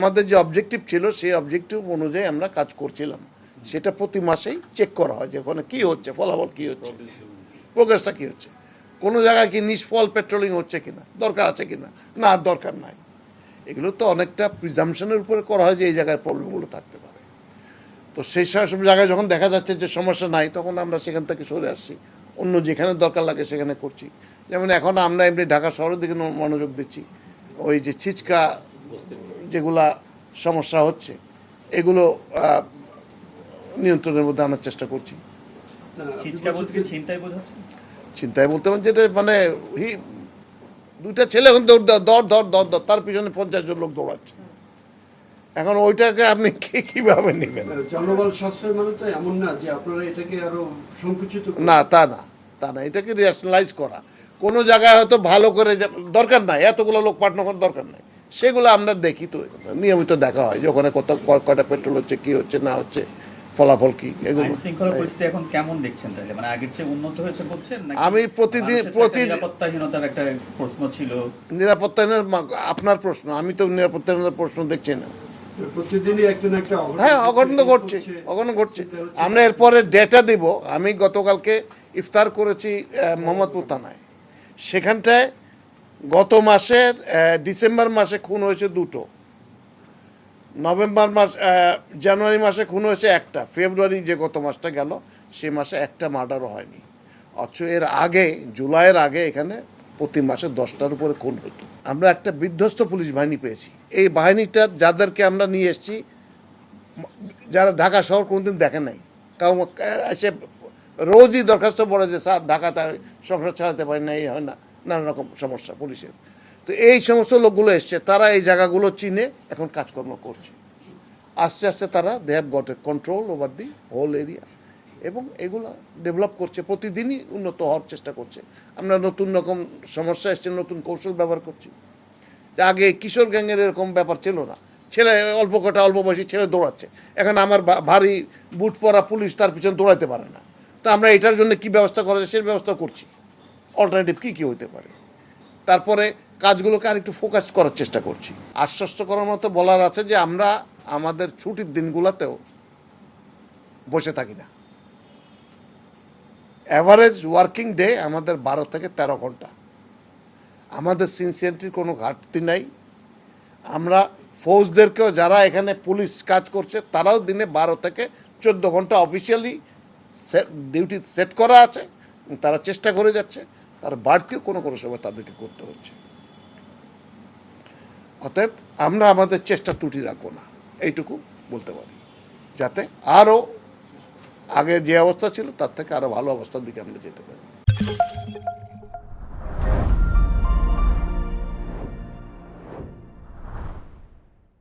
আমাদের যে অবজেক্টিভ ছিল সেই অবজেক্টিভ অনুযায়ী আমরা কাজ করছিলাম। সেটা প্রতি মাসেই চেক করা হয় যে ওখানে কী হচ্ছে, ফলাফল কী হচ্ছে, প্রোগ্রেসটা কী হচ্ছে, কোনো জায়গায় কি নিষ্ফল পেট্রোলিং হচ্ছে কিনা, দরকার আছে কিনা, না আর দরকার নাই। এগুলো তো অনেকটা প্রিজাম্পশনের উপরে করা হয় যে এই জায়গায় প্রবলেমগুলো থাকতে পারে। তো সেই সব জায়গায় যখন দেখা যাচ্ছে যে সমস্যা নাই, তখন আমরা সেখান থেকে সরে আসছি, অন্য যেখানে দরকার লাগে সেখানে করছি। যেমন এখন আমরা এমনি ঢাকা শহরের দিকে মনোযোগ দিচ্ছি। ওই যে ছিচকা যেগুলা সমস্যা হচ্ছে এগুলো নিয়ন্ত্রণের মধ্যে আনার চেষ্টা করছি। চিন্তায় বলতে যেটা মানে দুইটা ছেলে এখন দর তার পিছনে 50 জন লোক দৌড়াচ্ছে। এখন ওইটাকে আপনি কিভাবে নেবেন? জনবল সাশ্রয় মানে তো এমন না যে আপনারা এটাকে আরো সংকুচিত, না তা না, এটাকে রেশনালাইজ করা। কোনো জায়গায় হয়তো ভালো করে দরকার নাই, এতগুলো লোক পাঠানো করার দরকার নাই, সেগুলো আমরা দেখি তো, নিয়মিত দেখা হয় যে ওখানে কয়টা পেট্রোল হচ্ছে, কি হচ্ছে না হচ্ছে, ফলাফল কি। এগুলো শৃঙ্খলা পরিস্থিতি এখন কেমন দেখছেন তাহলে? মানে আগের চেয়ে উন্নত হয়েছে বলছেন নাকি? আমি প্রতিদিন নিরাপত্তাহীনতার একটা প্রশ্ন ছিল। নিরাপত্তাহীনতা আপনার প্রশ্ন, আমি তো নিরাপত্তাহীনতার প্রশ্ন দেখছি না। প্রতিদিনই একটা না একটা হ্যাঁ, অঘটন ঘটছে। আমরা এরপরে ডেটা দিব। আমি গতকালকে ইফতার করেছি মোহাম্মদপুর থানায়। সেখানটায় গত মাসের ডিসেম্বর মাসে খুন হয়েছে 2টো, জানুয়ারি মাসে খুন হয়েছে 1টা, ফেব্রুয়ারি যে গত মাসটা গেল সে মাসে 1টা মার্ডারও হয়নি। অথচ এর আগে জুলাইয়ের আগে এখানে প্রতি মাসে 10টার উপরে খুন হতো। আমরা একটা বিধ্বস্ত পুলিশ বাহিনী পেয়েছি। এই বাহিনীটার যাদেরকে আমরা নিয়ে এসেছি, যারা ঢাকা শহর কোনোদিন দেখে নাই, কারণ এসে রোজই দরখাস্ত পড়ে যে স্যার ঢাকাতে সংসার চালাতে পারি না, এই হয় না, নানা রকম সমস্যা পুলিশের। তো এই সমস্ত লোকগুলো এসছে, তারা এই জায়গাগুলো চিনে এখন কাজকর্ম করছে। আস্তে আস্তে তারা they have got a control over the whole area এবং এগুলো ডেভেলপ করছে, প্রতিদিনই উন্নত হওয়ার চেষ্টা করছে। আমরা নতুন রকম সমস্যা এসছে, নতুন কৌশল ব্যবহার করছি। আগে কিশোর গ্যাংয়ের এরকম ব্যাপার ছিল না, ছেলে অল্প বয়সী ছেলে দৌড়াচ্ছে। এখন আমার ভারী বুট পরা পুলিশ তার পিছনে দৌড়াতে পারে না। তো আমরা এটার জন্য কি ব্যবস্থা করা যায় সেই ব্যবস্থা করছি, অল্টারনেটিভ কী হতে পারে। তারপরে কাজগুলোকে আর একটু ফোকাস করার চেষ্টা করছি। আশ্বস্ত করার মতো বলার আছে যে আমরা আমাদের ছুটির দিনগুলোতেও বসে থাকি না। অ্যাভারেজ ওয়ার্কিং ডে আমাদের 12 থেকে 13 ঘন্টা। আমাদের সিনসিয়ারিটির কোনো ঘাটতি নাই। আমরা ফৌজদেরকেও, যারা এখানে পুলিশ কাজ করছে, তারাও দিনে 12 থেকে 14 ঘন্টা অফিসিয়ালি ডিউটি সেট করা আছে। তারা চেষ্টা করে যাচ্ছে, তার বাড়তিও কোনো সময় তাদেরকে করতে হচ্ছে। অতএব আমরা আমাদের চেষ্টা ত্রুটি রাখবো না, এইটুকু বলতে পারি, যাতে আরও আগে যে অবস্থা ছিল তার থেকে আরও ভালো অবস্থার দিকে আমরা যেতে পারি।